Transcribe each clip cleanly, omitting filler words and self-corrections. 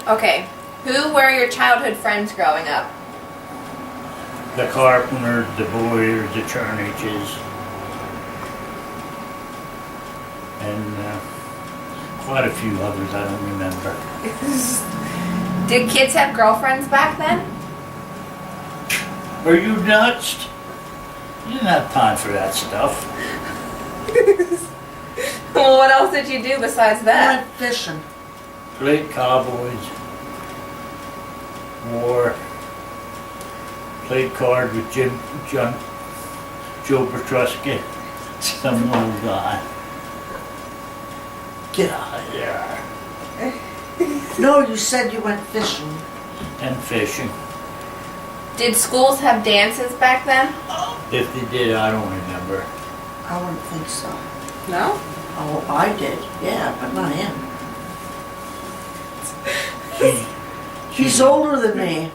Okay. Who were your childhood friends growing up? The Carpenters, the Boyers, the Cherniches, and quite a few others I don't remember. Did kids have girlfriends back then? Are you nuts? You didn't have time for that stuff. Well, what else did you do besides I that? went fishing. Played cowboys, war, played cards with Joe Petruski, some little guy. Get out of there. No, you said you went fishing. And fishing. Did schools have dances back then? If they did, I don't remember. I wouldn't think so. No? Oh, I did. Yeah, but not him. He's older than me.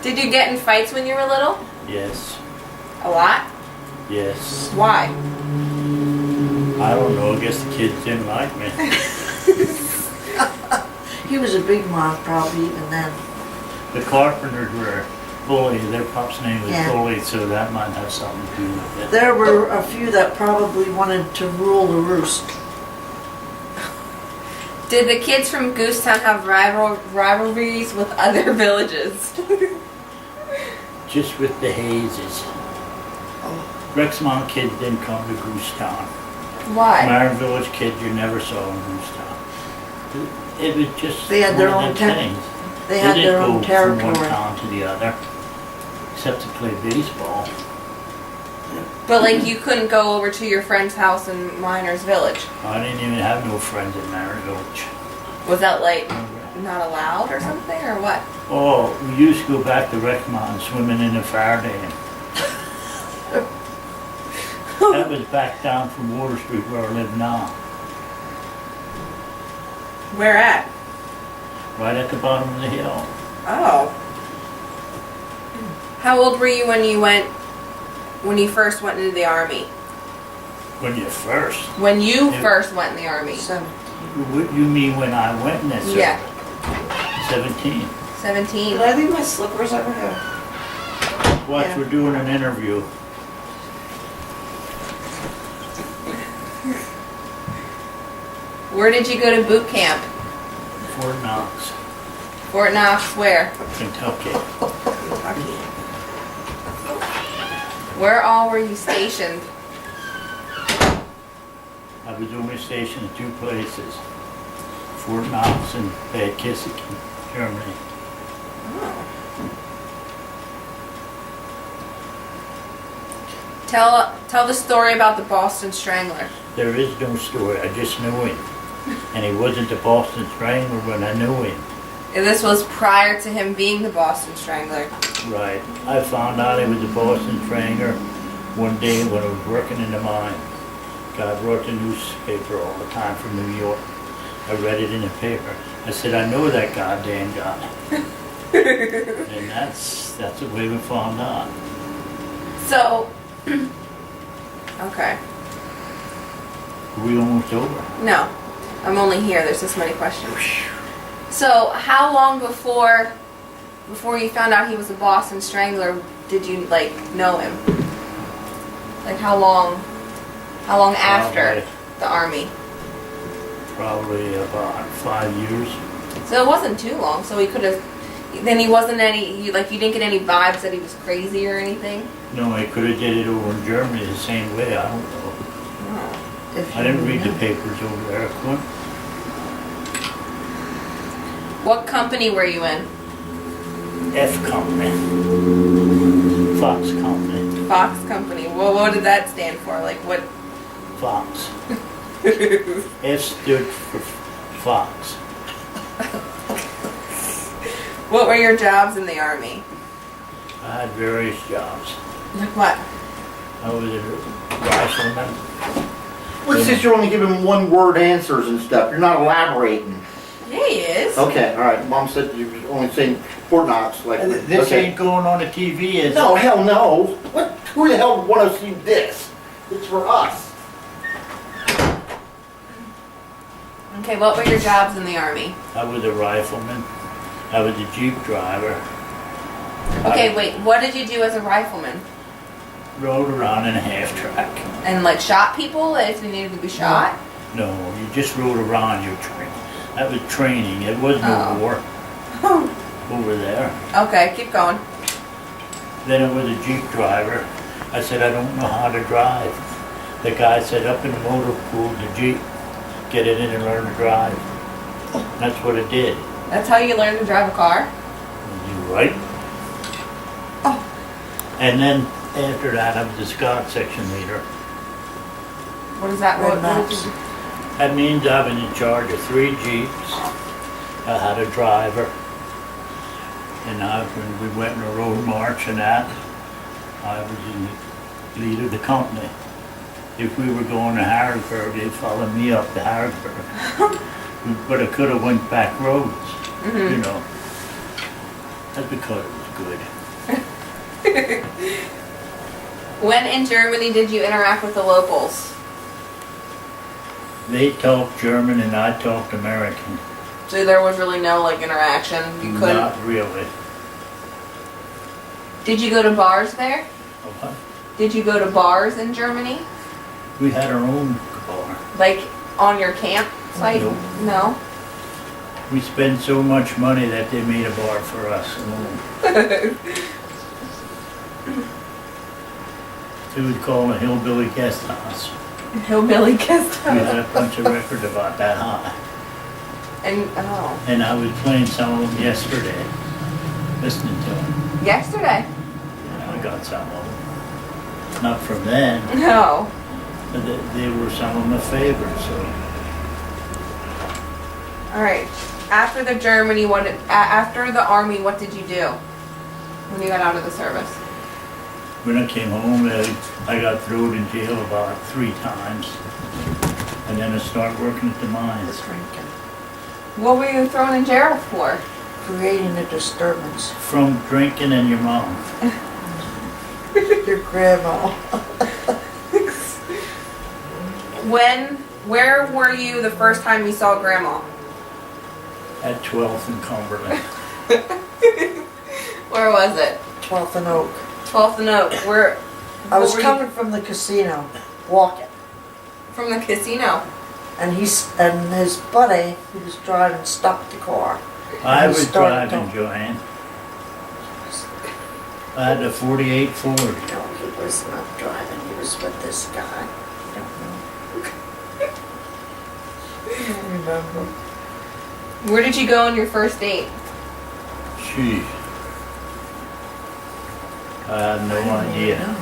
Did you get in fights when you were little? Yes, A lot? yes. Why? I don't know, I guess the kids didn't like me. He was a big mouth probably even then. The Carpenters were bullies, their pop's name was Yeah. Bully, so that might have something to do with it. There were a few that probably wanted to rule the roost. Did the kids from Goosetown have rivalries with other villages? Just with the hazes. Rexmont kids didn't come to Goosetown. Why? Myron Village kids you never saw in Goosetown. It was just They had their one own of them ter- things. They had their own They didn't go from one territory. town to the other, except to play baseball. But like you couldn't go over to your friend's house in Miners Village. I didn't even have no friends in Myron Village. Was that like not allowed or something or what? Oh, we used to go back to Rexmont swimming in the Faraday. That was back down from Water Street where I live now. Where at? Right at the bottom of the hill. Oh. How old were you when you first went into the army? When you first. When you Yeah. first went in the army? 7. What you mean when I went in that service? Yeah. 17. 17. Did I leave my slippers over here? Watch, Yeah. we're doing an interview. Where did you go to boot camp? Fort Knox, Fort Knox, where? Kentucky. Kentucky. Where all were you stationed? I was only stationed in 2 places. Fort Knox and Bad Kissel, Germany. Tell the story about the Boston Strangler. There is no story, I just knew him. And he wasn't the Boston Strangler when I knew him. And this was prior to him being the Boston Strangler. Right. I found out he was a Boston Strangler one day when I was working in the mine. God brought the newspaper all the time from New York. I read it in the paper. I said, I know that goddamn guy. And that's the way we found out. So, okay. Are we almost over? No, I'm only here. There's this many questions. So, how long before you found out he was a Boston Strangler did you like know him? Like how long after Probably. the army? Probably about 5 years. So it wasn't too long. So he could have. Then he wasn't you didn't get any vibes that he was crazy or anything. No, I could have did it over in Germany the same way. I don't know. Oh. If I you didn't read the know. papers over there. I couldn't. What company were you in? F Company. Fox Company. Fox Company. Well, what did that stand for? Like what? Fox. F stood for Fox. What were your jobs in the army? I had various jobs. Like what? I was a rifleman. What's this? You're only giving one-word answers and stuff. You're not elaborating. Yeah, he is. Okay, all right. Mom said you were only saying Fort Knox. Like This okay. ain't going on the TV, is No, it? hell no. What? Who the hell would want to see this? It's for us. Okay, what were your jobs in the Army? I was a rifleman. I was a Jeep driver. Okay, wait, what did you do as a rifleman? Rode around in a half-track. And like shot people if they needed to be shot? No, you just rode around. That was training. It was no Oh. war over there. Okay, keep going. Then I was a Jeep driver. I said, I don't know how to drive. The guy said, up in the motor pool, the Jeep, get it in and learn to drive. That's what it did. That's how you learn to drive a car? You right? Oh. And then after that, I was the Scout section leader. What is that? Red What did maps. you- That means I was in charge of 3 Jeeps. I had a driver. And when we went on a road march and that, I was in the lead of the company. If we were going to Harrisburg, they'd follow me up to Harrisburg. But I could have went back roads, you know. That's because it was good. When in Germany did you interact with the locals? They talked German and I talked American. So there was really no like interaction. You couldn't. Not really. Did you go to bars there? What? Did you go to bars in Germany? We had our own bar. Like on your camp site? Nope. No. We spent so much money that they made a bar for us alone. It was called a Hillbilly Guest House. Hillbilly guest We had house. a bunch of records about that high. And oh, And I was playing some of them yesterday, listening to them. yesterday? I got some of them. Not from then, No. but they were some of my favorites, so. All right. After the Germany, after the Army, what did you do when you got out of the service? When I came home, I got thrown in jail about 3 times. And then I started working at the mines. Drinking, What were you thrown in jail for? creating a disturbance. From drinking and your mom. Your grandma. Where were you the first time you saw Grandma? At 12th and Cumberland. Where was it? 12th and Oak. 12th and Oak. Where? I what was were you- coming from the casino, walking, from the casino. and and his buddy who was driving stopped the car. I He was started driving, to- Joanne. I had a 48 Ford. No, he was not driving. He was with this guy. I don't know. I don't remember. Where did you go on your first date? Gee. I have no I don't even idea. know.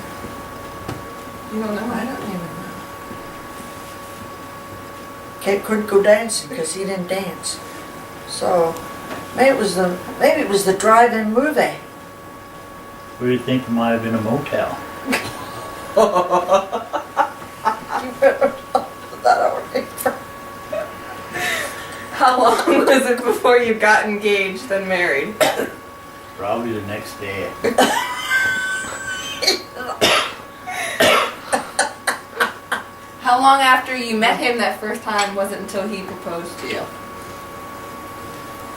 You don't know. I don't even know. Kate couldn't go dancing because he didn't dance. So maybe it was the drive-in movie. Where do you think it might have been a motel? You better not put that on paper. How long was it before you got engaged then married? Probably the next day. How long after you met him that first time was it until he proposed to you?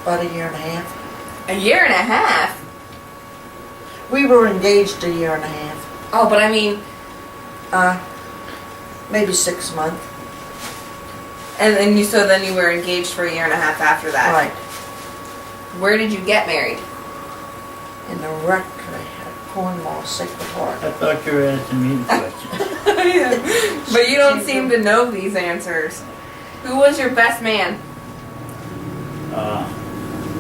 About a year and a half. A year and a half? We were engaged a year and a half. Oh, but I mean, Maybe 6 months. and then then you were engaged for a year and a half after that. Right. Where did you get married? In the rectory at Cornwall Sacred Heart. I thought you were asking me the question. But you don't seem to know these answers. Who was your best man?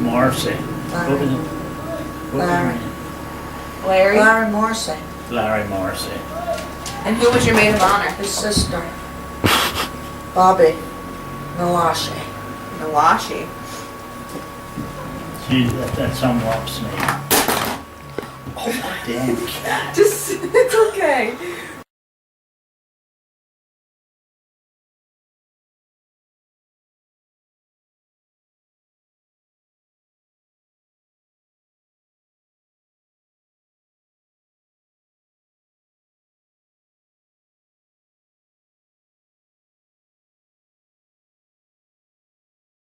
Marcy. What was it? What was Larry. his name? Larry? Larry Morrissey, Larry Marcy. And who was your maid of honor? his sister. Bobby Nalashi. Nawashi. See, that somewhat snake. Oh, damn cat. Just, it's okay.